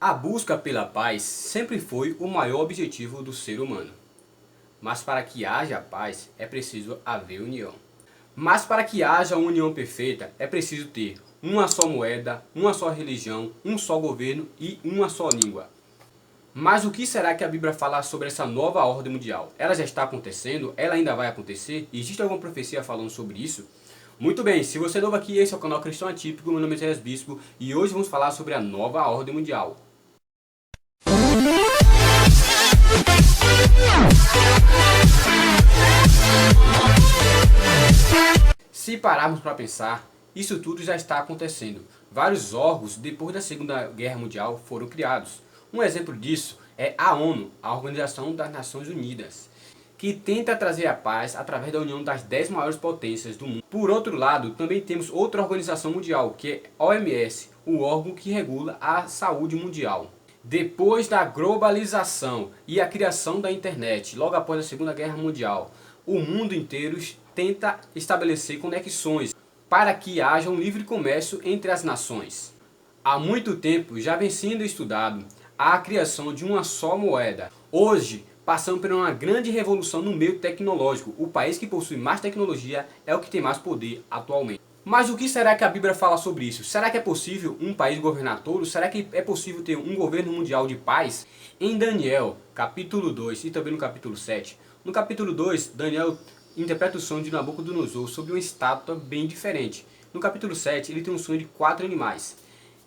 A busca pela paz sempre foi o maior objetivo do ser humano. Mas para que haja paz, é preciso haver união. Mas para que haja uma união perfeita, é preciso ter uma só moeda, uma só religião, um só governo e uma só língua. Mas o que será que a Bíblia fala sobre essa nova ordem mundial? Ela já está acontecendo? Ela ainda vai acontecer? Existe alguma profecia falando sobre isso? Muito bem, se você é novo aqui, esse é o canal Cristão Atípico, meu nome é Zé Bispo e hoje vamos falar sobre a nova ordem mundial. Se pararmos para pensar, isso tudo já está acontecendo. Vários órgãos, depois da Segunda Guerra Mundial, foram criados. Um exemplo disso é a ONU, a Organização das Nações Unidas, que tenta trazer a paz através da união das 10 maiores potências do mundo. Por outro lado, também temos outra organização mundial, que é a OMS, o órgão que regula a saúde mundial. Depois da globalização e a criação da internet, logo após a Segunda Guerra Mundial, o mundo inteiro tenta estabelecer conexões para que haja um livre comércio entre as nações. Há muito tempo já vem sendo estudado a criação de uma só moeda. Hoje, passamos por uma grande revolução no meio tecnológico. O país que possui mais tecnologia é o que tem mais poder atualmente. Mas o que será que a Bíblia fala sobre isso? Será que é possível um país governar todos? Será que é possível ter um governo mundial de paz? Em Daniel, capítulo 2 e também no capítulo 7. No capítulo 2, Daniel interpreta o sonho de Nabucodonosor sobre uma estátua bem diferente. No capítulo 7, ele tem um sonho de 4 animais.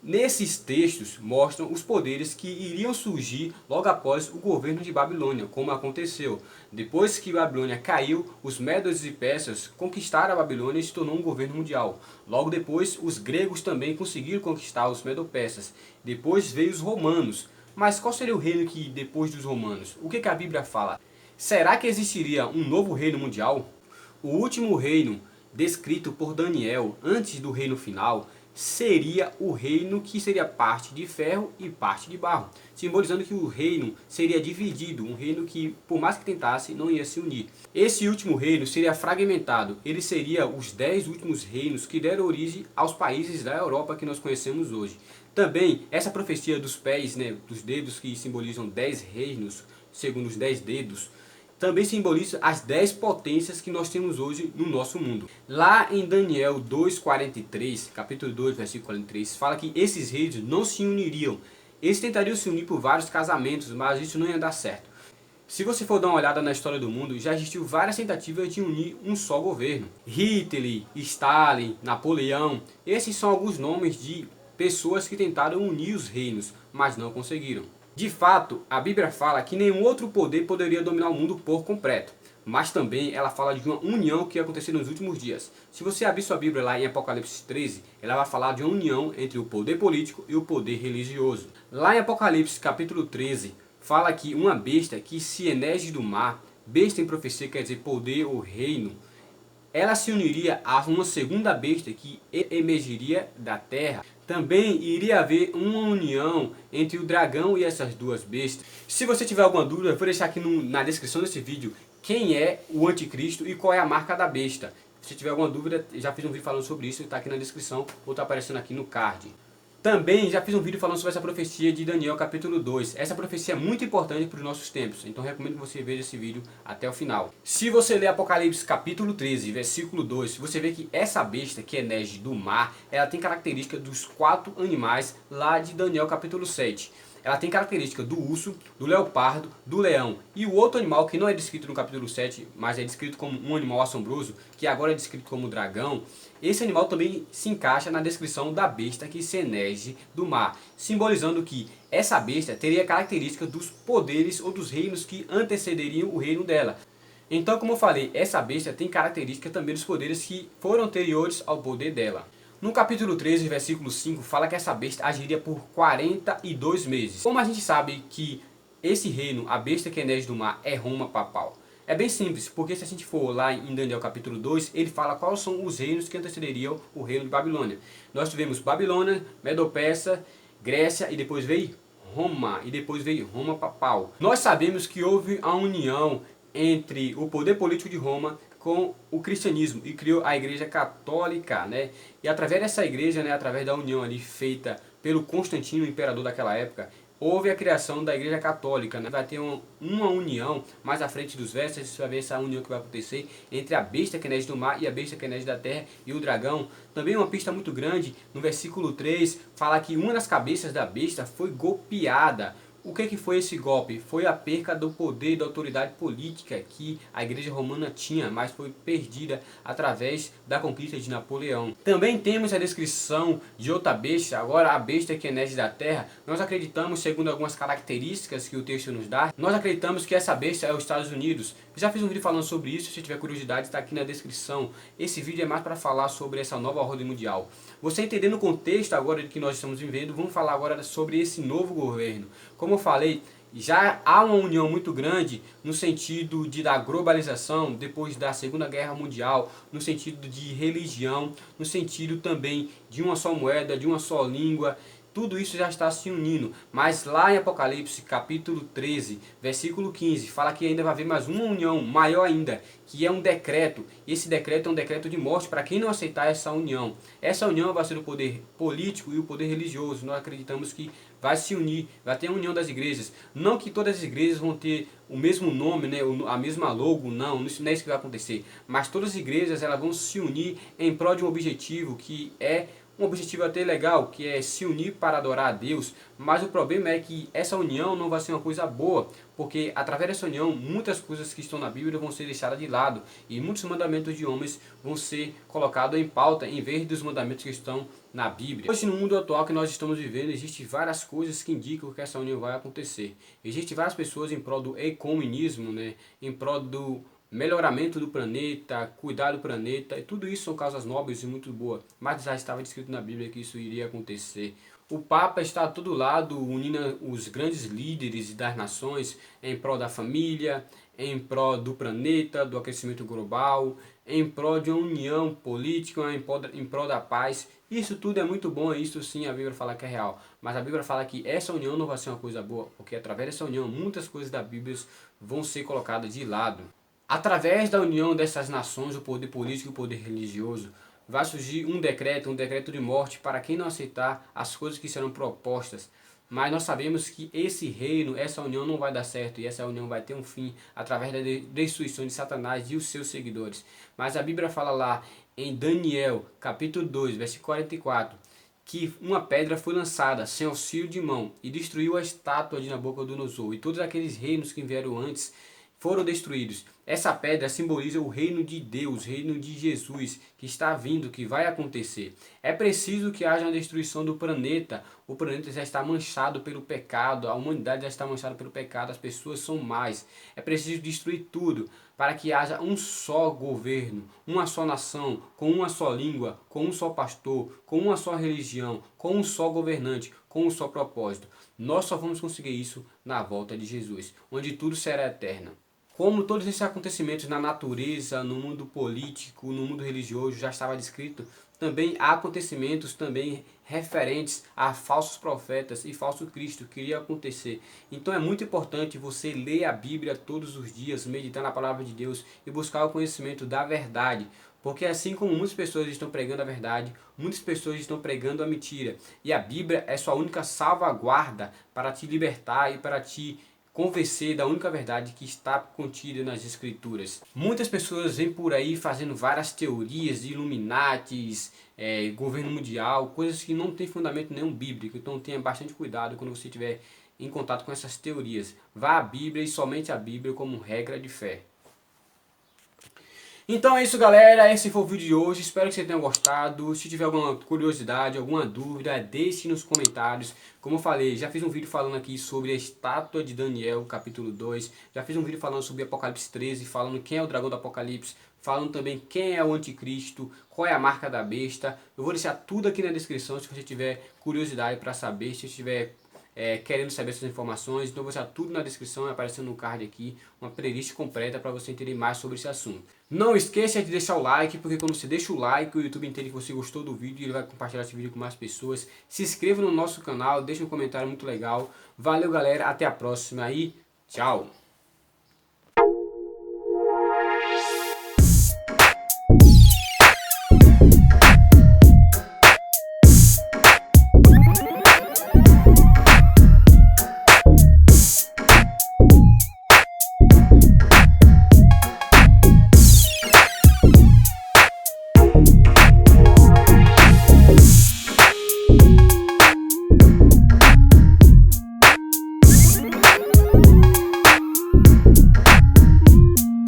Nesses textos mostram os poderes que iriam surgir logo após o governo de Babilônia, como aconteceu. Depois que Babilônia caiu, os medos e persas conquistaram a Babilônia e se tornou um governo mundial. Logo depois, os gregos também conseguiram conquistar os medo-persas. Depois veio os romanos. Mas qual seria o reino que depois dos romanos? O que a Bíblia fala? Será que existiria um novo reino mundial? O último reino descrito por Daniel antes do reino final seria o reino que seria parte de ferro e parte de barro, simbolizando que o reino seria dividido, um reino que por mais que tentasse não ia se unir. Esse último reino seria fragmentado, ele seria os 10 últimos reinos que deram origem aos países da Europa que nós conhecemos hoje. Também essa profecia dos pés, dos dedos que simbolizam 10 reinos, segundo os 10 dedos, também simboliza as 10 potências que nós temos hoje no nosso mundo. Lá em Daniel 2,43, capítulo 2, versículo 43, fala que esses reis não se uniriam. Eles tentariam se unir por vários casamentos, mas isso não ia dar certo. Se você for dar uma olhada na história do mundo, já existiu várias tentativas de unir um só governo. Hitler, Stalin, Napoleão, esses são alguns nomes de pessoas que tentaram unir os reinos, mas não conseguiram. De fato, a Bíblia fala que nenhum outro poder poderia dominar o mundo por completo. Mas também ela fala de uma união que ia acontecer nos últimos dias. Se você abrir sua Bíblia lá em Apocalipse 13, ela vai falar de uma união entre o poder político e o poder religioso. Lá em Apocalipse capítulo 13, fala que uma besta que se emerge do mar, besta em profecia quer dizer poder ou reino, ela se uniria a uma segunda besta que emergiria da terra. Também iria haver uma união entre o dragão e essas duas bestas. Se você tiver alguma dúvida, eu vou deixar aqui na descrição desse vídeo quem é o anticristo e qual é a marca da besta. Se tiver alguma dúvida, já fiz um vídeo falando sobre isso, está aqui na descrição ou está aparecendo aqui no card. Também já fiz um vídeo falando sobre essa profecia de Daniel capítulo 2. Essa profecia é muito importante para os nossos tempos, então recomendo que você veja esse vídeo até o final. Se você ler Apocalipse capítulo 13, versículo 2, você vê que essa besta que emerge do mar, ela tem característica dos 4 animais lá de Daniel capítulo 7. Ela tem característica do urso, do leopardo, do leão e o outro animal que não é descrito no capítulo 7, mas é descrito como um animal assombroso, que agora é descrito como dragão. Esse animal também se encaixa na descrição da besta que se emerge do mar, simbolizando que essa besta teria característica dos poderes ou dos reinos que antecederiam o reino dela. Então, como eu falei, essa besta tem característica também dos poderes que foram anteriores ao poder dela. No capítulo 13, versículo 5, fala que essa besta agiria por 42 meses. Como a gente sabe que esse reino, a besta que emerge do mar, é Roma papal? É bem simples, porque se a gente for lá em Daniel capítulo 2, ele fala quais são os reinos que antecederiam o reino de Babilônia. Nós tivemos Babilônia, Medo-Persa, Grécia e depois veio Roma, e depois veio Roma papal. Nós sabemos que houve a união entre o poder político de Roma com o cristianismo e criou a igreja católica, E através dessa igreja, através da união ali feita pelo Constantino, o imperador daquela época, houve a criação da Igreja Católica, né? Vai ter uma união, mais à frente dos versos, você vai ver essa união que vai acontecer entre a besta que nege do mar e a besta que nege da terra e o dragão. Também uma pista muito grande, no versículo 3, fala que uma das cabeças da besta foi golpeada. O que foi esse golpe? Foi a perca do poder e da autoridade política que a Igreja Romana tinha, mas foi perdida através da conquista de Napoleão. Também temos a descrição de outra besta, agora a besta que emerge da terra. Nós acreditamos, segundo algumas características que o texto nos dá, nós acreditamos que essa besta é os Estados Unidos. Eu já fiz um vídeo falando sobre isso, se tiver curiosidade está aqui na descrição. Esse vídeo é mais para falar sobre essa nova ordem mundial. Você entendendo o contexto agora de que nós estamos vivendo, vamos falar agora sobre esse novo governo. Como eu falei, já há uma união muito grande no sentido da globalização, depois da Segunda Guerra Mundial, no sentido de religião, no sentido também de uma só moeda, de uma só língua. Tudo isso já está se unindo, mas lá em Apocalipse capítulo 13, versículo 15, fala que ainda vai haver mais uma união maior ainda, que é um decreto. Esse decreto é um decreto de morte para quem não aceitar essa união. Essa união vai ser o poder político e o poder religioso. Nós acreditamos que vai se unir, vai ter a união das igrejas. Não que todas as igrejas vão ter o mesmo nome, né, a mesma logo, não é isso que vai acontecer. Mas todas as igrejas elas vão se unir em prol de um objetivo que é um objetivo até legal, que é se unir para adorar a Deus, mas o problema é que essa união não vai ser uma coisa boa, porque através dessa união muitas coisas que estão na Bíblia vão ser deixadas de lado e muitos mandamentos de homens vão ser colocados em pauta em vez dos mandamentos que estão na Bíblia. Hoje no mundo atual que nós estamos vivendo, existem várias coisas que indicam que essa união vai acontecer. Existem várias pessoas em prol do ecumenismo, né, em prol do melhoramento do planeta, cuidar do planeta, e tudo isso são causas nobres e muito boas, mas já estava descrito na Bíblia que isso iria acontecer. O Papa está a todo lado unindo os grandes líderes das nações em prol da família, em prol do planeta, do aquecimento global, em prol de uma união política, em prol da paz. Isso tudo é muito bom, isso sim a Bíblia fala que é real, mas a Bíblia fala que essa união não vai ser uma coisa boa, porque através dessa união muitas coisas da Bíblia vão ser colocadas de lado. Através da união dessas nações, o poder político e o poder religioso, vai surgir um decreto de morte para quem não aceitar as coisas que serão propostas. Mas nós sabemos que esse reino, essa união não vai dar certo e essa união vai ter um fim através da destruição de Satanás e os seus seguidores. Mas a Bíblia fala lá em Daniel, capítulo 2, versículo 44, que uma pedra foi lançada sem auxílio de mão e destruiu a estátua de Nabucodonosor e todos aqueles reinos que vieram antes foram destruídos. Essa pedra simboliza o reino de Deus, o reino de Jesus, que está vindo, que vai acontecer. É preciso que haja uma destruição do planeta. O planeta já está manchado pelo pecado, a humanidade já está manchada pelo pecado, as pessoas são más. É preciso destruir tudo para que haja um só governo, uma só nação, com uma só língua, com um só pastor, com uma só religião, com um só governante, com um só propósito. Nós só vamos conseguir isso na volta de Jesus, onde tudo será eterno. Como todos esses acontecimentos na natureza, no mundo político, no mundo religioso já estava descrito, também há acontecimentos também referentes a falsos profetas e falso Cristo que iria acontecer. Então é muito importante você ler a Bíblia todos os dias, meditar na palavra de Deus e buscar o conhecimento da verdade. Porque assim como muitas pessoas estão pregando a verdade, muitas pessoas estão pregando a mentira. E a Bíblia é sua única salvaguarda para te libertar e para te convencer da única verdade que está contida nas Escrituras. Muitas pessoas vêm por aí fazendo várias teorias de Illuminatis, governo mundial, coisas que não tem fundamento nenhum bíblico. Então tenha bastante cuidado quando você estiver em contato com essas teorias. Vá à Bíblia e somente à Bíblia como regra de fé. Então é isso, galera, esse foi o vídeo de hoje, espero que você tenha gostado. Se tiver alguma curiosidade, alguma dúvida, deixe nos comentários. Como eu falei, já fiz um vídeo falando aqui sobre a estátua de Daniel, capítulo 2. Já fiz um vídeo falando sobre Apocalipse 13, falando quem é o dragão do Apocalipse, falando também quem é o anticristo, qual é a marca da besta. Eu vou deixar tudo aqui na descrição se você tiver curiosidade para saber, se você tiver querendo saber essas informações. Então eu vou deixar tudo na descrição, aparecendo no card aqui, uma playlist completa para você entender mais sobre esse assunto. Não esqueça de deixar o like, porque quando você deixa o like, o YouTube entende que você gostou do vídeo e ele vai compartilhar esse vídeo com mais pessoas. Se inscreva no nosso canal, deixe um comentário muito legal. Valeu, galera, até a próxima e tchau!